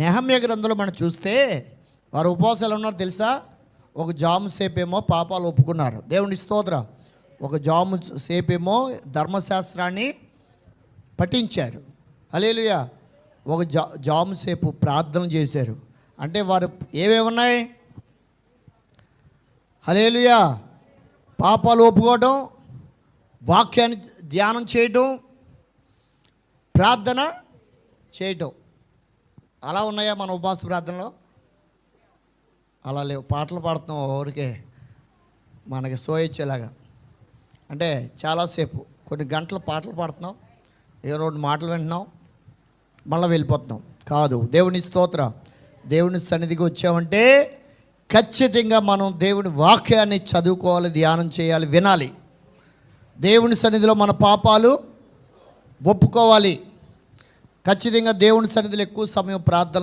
నెహమ్యా గ్రంథంలో మనం చూస్తే వారు ఉపవాసాలు ఉన్నారు తెలుసా. ఒక జాము సేపేమో పాపాలు ఒప్పుకున్నారు, దేవుని స్తోత్రం. ఒక జాము సేపేమో ధర్మశాస్త్రాన్ని పఠించారు, హల్లెలూయా. ఒక జాము సేపు ప్రార్థన చేశారు. అంటే వారు ఏవేవి ఉన్నాయి? హల్లెలూయా. పాపాలు ఒప్పుకోవడం, వాక్యాన్ని ధ్యానం చేయటం, ప్రార్థన చేయటం. అలా ఉన్నాయా మన ఉపవాస ప్రార్థనలో? అలా లేవు. పాటలు పాడుతున్నాం ఊరికే మనకి సోయొచ్చేలాగా. అంటే చాలాసేపు కొన్ని గంటలు పాటలు పాడుతున్నాం, ఏ రెండు మాటలు వింటున్నాం, మళ్ళీ వెళ్ళిపోతున్నాం. కాదు, దేవుని స్తోత్రం. దేవుని సన్నిధికి వచ్చామంటే ఖచ్చితంగా మనం దేవుని వాక్యాన్ని చదువుకోవాలి, ధ్యానం చేయాలి, వినాలి. దేవుని సన్నిధిలో మన పాపాలు ఒప్పుకోవాలి. ఖచ్చితంగా దేవుని సన్నిధిలో ఎక్కువ సమయం ప్రార్థన